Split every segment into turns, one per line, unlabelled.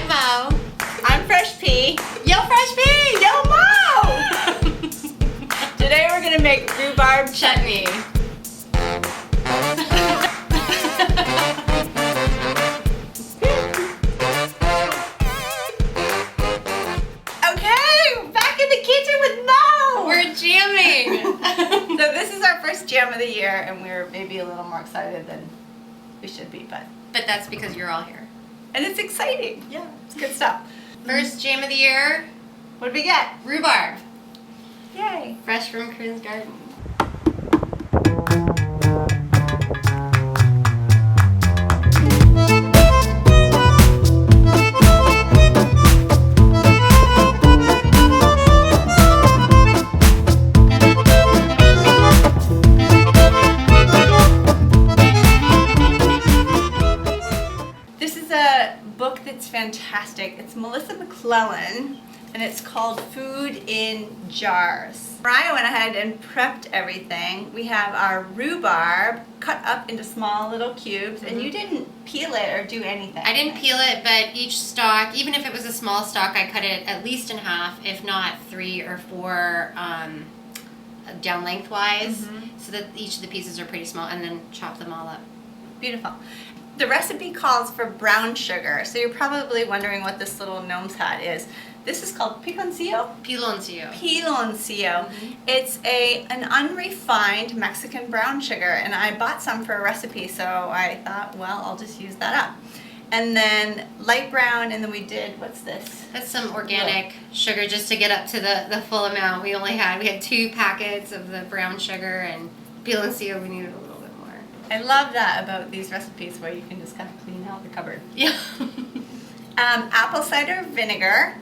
Mo.
I'm Fresh Pea.
Yo, Fresh Pea!
Yo, Mo! Today we're gonna make rhubarb chutney. Okay, back in the kitchen with Mo!
We're jamming!
So this is our first jam of the year, and we're maybe a little more excited than we should be, but
that's because you're all here.
and it's exciting. Yeah, it's good stuff.
First jam of the year,
What did we get?
rhubarb.
Yay!
Fresh from Corinne's garden.
This is a book that's fantastic. It's Melissa McClellan, and it's called Food in Jars. Mariah went ahead and prepped everything. We have our rhubarb cut up into small little cubes, and you didn't peel it or do anything.
I didn't peel it, but each stalk, even if it was a small stalk, I cut it at least in half, if not 3 or 4 down lengthwise, so that each of the pieces are pretty small, and then chop them all up.
Beautiful. The recipe calls for brown sugar, so you're probably wondering what this little gnome's hat is. This is called piloncillo.
Piloncillo.
Piloncillo. It's an unrefined Mexican brown sugar, and I bought some for a recipe, so I thought, well, I'll just use that up. And then light brown, and then we did, what's this?
That's some organic sugar just to get up to the full amount. We had 2 packets of the brown sugar, and piloncillo we needed a little bit more.
I love that about these recipes where you can just kind of clean out the cupboard.
Yeah.
Apple cider vinegar.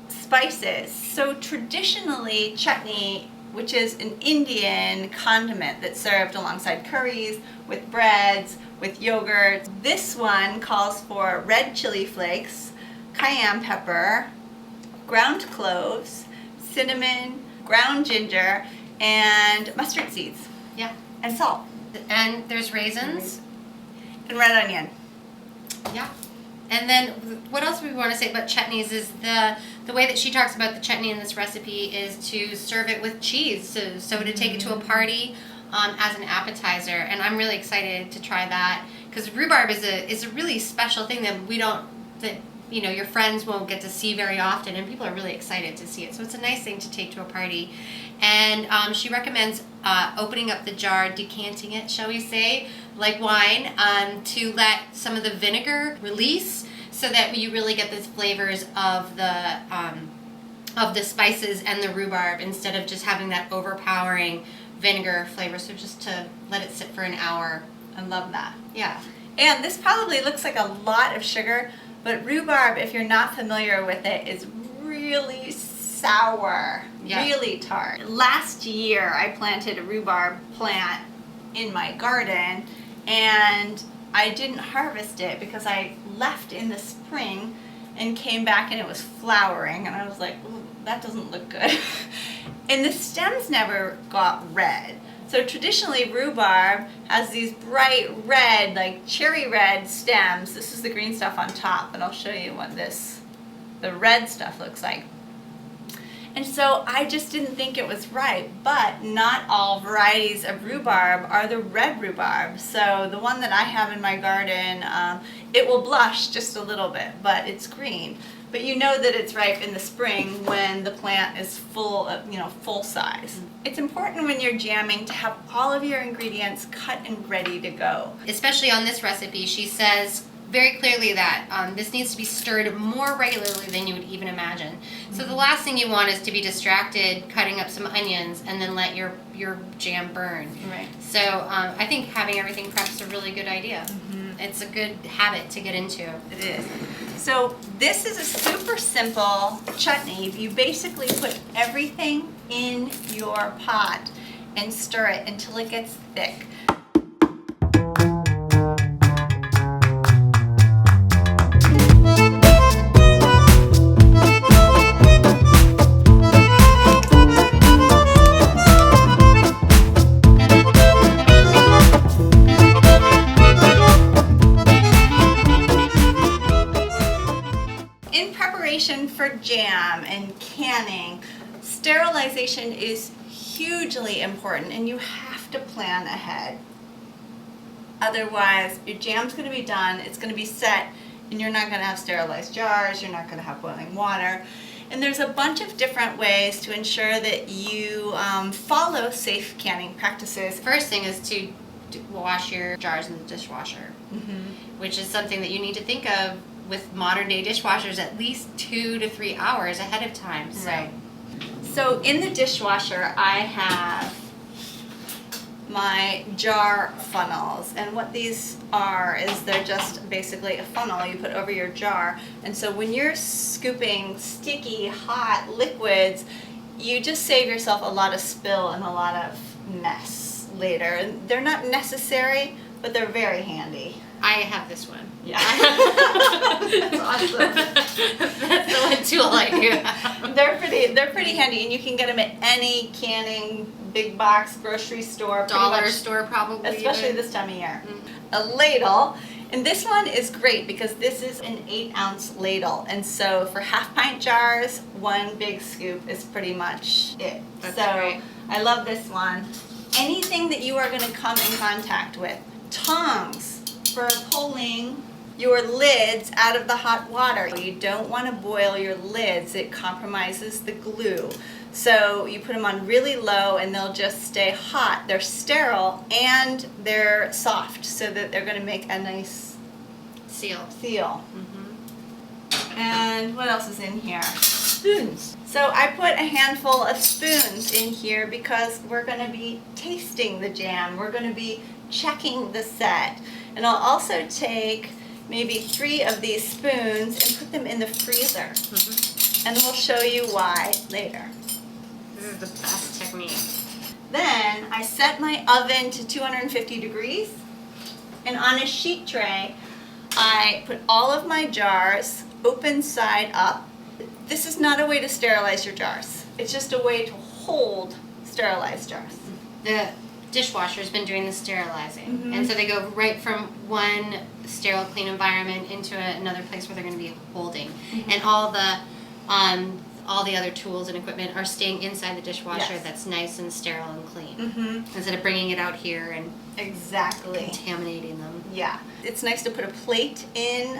Spices. So traditionally, chutney, which is an Indian condiment that's served alongside curries, with breads, with yogurt. This one calls for red chili flakes, cayenne pepper, ground cloves, cinnamon, ground ginger, and mustard seeds,
Yeah.
and salt,
And there's raisins.
and red onion.
Yeah. And then what else we want to say about chutneys is the way that she talks about the chutney in this recipe is to serve it with cheese. So to take it to a party as an appetizer. And I'm really excited to try that because rhubarb is a really special thing that your friends won't get to see very often, and people are really excited to see it. So it's a nice thing to take to a party. And she recommends opening up the jar, decanting it, shall we say, like wine, to let some of the vinegar release so that you really get the flavors of the spices and the rhubarb instead of just having that overpowering vinegar flavor. So just to let it sit for an hour.
I love that.
Yeah.
And this probably looks like a lot of sugar, but rhubarb, if you're not familiar with it, is really sour, really tart. Last year, I planted a rhubarb plant in my garden, and I didn't harvest it because I left in the spring and came back and it was flowering, and I was like, ooh, that doesn't look good. And the stems never got red. So traditionally, rhubarb has these bright red, like cherry red stems. This is the green stuff on top, and I'll show you what the red stuff looks like. And so I just didn't think it was right, but not all varieties of rhubarb are the red rhubarb. So the one that I have in my garden, it will blush just a little bit, but it's green. But you know that it's ripe in the spring when the plant is full size. It's important when you're jamming to have all of your ingredients cut and ready to go.
Especially on this recipe, she says very clearly that this needs to be stirred more regularly than you would even imagine. So the last thing you want is to be distracted cutting up some onions and then let your jam burn.
Right.
So I think having everything prepped is a really good idea. It's a good habit to get into.
It is. So this is a super simple chutney. You basically put everything in your pot and stir it until it gets thick. preparation for jam and canning, sterilization is hugely important, and you have to plan ahead. Otherwise, your jam's going to be done, it's going to be set, and you're not going to have sterilized jars, you're not going to have boiling water. And there's a bunch of different ways to ensure that you follow safe canning practices.
First thing is to wash your jars in the dishwasher, which is something that you need to think of with modern day dishwashers at least 2 to 3 hours ahead of time. So.
Right. So in the dishwasher, I have my jar funnels, and what these are is they're just basically a funnel you put over your jar, and so when you're scooping sticky hot liquids, you just save yourself a lot of spill and a lot of mess later. And they're not necessary, but they're very handy.
I have this one.
Yeah. That's awesome.
That's the one tool I do have.
They're pretty handy, and you can get them at any canning big box grocery store,
Dollar store probably.
especially
even.
this time of year. A ladle, and this one is great because this is an 8-ounce ladle, and so for half-pint jars, 1 big scoop is pretty much it.
That's
so
great.
I love this one. Anything that you are going to come in contact with, tongs for pulling your lids out of the hot water. You don't want to boil your lids, it compromises the glue. So you put them on really low and they'll just stay hot. They're sterile and they're soft so that they're going to make a nice
seal.
And what else is in here? Spoons. So I put a handful of spoons in here because we're going to be tasting the jam. We're going to be checking the set. And I'll also take maybe 3 of these spoons and put them in the freezer. And we'll show you why later.
This is the best technique.
Then I set my oven to 250 degrees, and on a sheet tray I put all of my jars open side up. This is not a way to sterilize your jars. It's just a way to hold sterilized jars.
The dishwasher's been doing the sterilizing, and so they go right from one sterile, clean environment into another place where they're going to be holding, and all the other tools and equipment are staying inside the dishwasher.
Yes.
That's nice and sterile and clean, instead of bringing it out here and
Exactly.
contaminating them.
Yeah. It's nice to put a plate in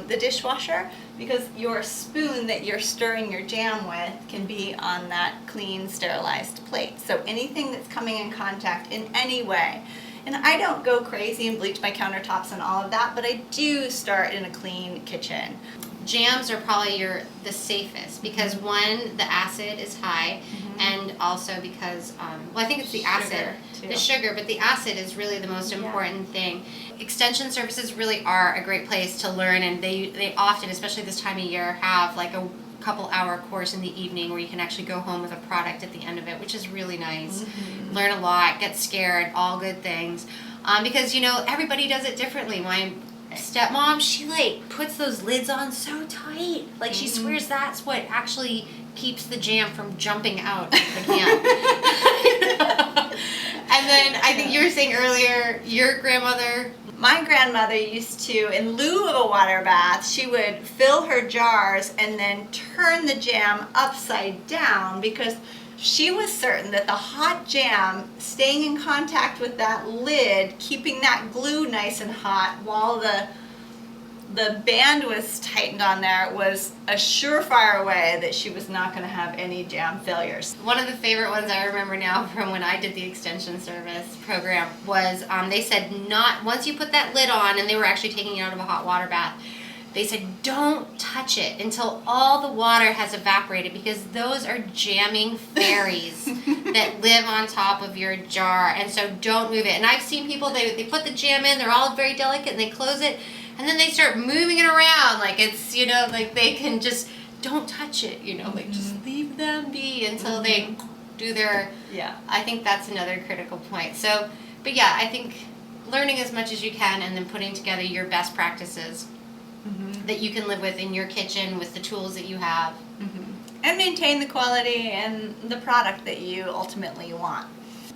the dishwasher because your spoon that you're stirring your jam with can be on that clean, sterilized plate. So anything that's coming in contact in any way. And I don't go crazy and bleach my countertops and all of that, but I do start in a clean kitchen.
Jams are probably the safest because one, the acid is high, and also because I think it's the acid,
too.
the sugar, but the acid is really the most important thing. Extension services really are a great place to learn, and they often, especially this time of year, have like a couple-hour course in the evening where you can actually go home with a product at the end of it, which is really nice. Learn a lot, get scared, all good things, because everybody does it differently. My stepmom, she puts those lids on so tight, she swears that's what actually keeps the jam from jumping out of the can. And then I think you were saying earlier, your grandmother.
My grandmother used to, in lieu of a water bath, she would fill her jars and then turn the jam upside down because she was certain that the hot jam staying in contact with that lid, keeping that glue nice and hot while the band was tightened on there, was a surefire way that she was not going to have any jam failures.
One of the favorite ones I remember now from when I did the extension service program was they said once you put that lid on, and they were actually taking it out of a hot water bath, they said don't touch it until all the water has evaporated because those are jamming fairies that live on top of your jar, and so don't move it. And I've seen people, they put the jam in, they're all very delicate, and they close it, and then they start moving it around like it's, they can just, don't touch it, just leave them be until they do their, I think that's another critical point. So, but yeah, I think learning as much as you can and then putting together your best practices that you can live with in your kitchen with the tools that you have.
And maintain the quality and the product that you ultimately want.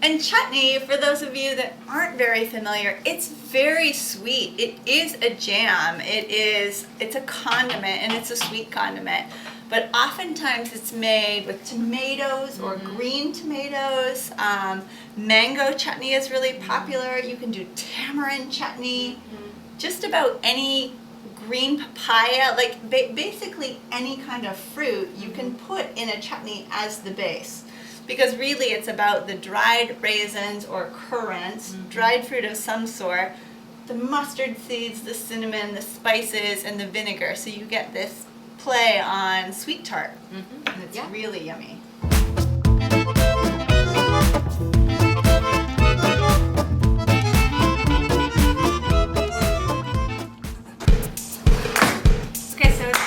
And chutney, for those of you that aren't very familiar, it's very sweet. It is a jam. It's a condiment, and it's a sweet condiment. But oftentimes it's made with tomatoes or green tomatoes. Mango chutney is really popular. You can do tamarind chutney. Just about any green papaya, like basically any kind of fruit you can put in a chutney as the base. Because really it's about the dried raisins or currants, dried fruit of some sort, the mustard seeds, the cinnamon, the spices, and the vinegar. So you get this play on sweet tart. And it's really yummy. Okay, so it's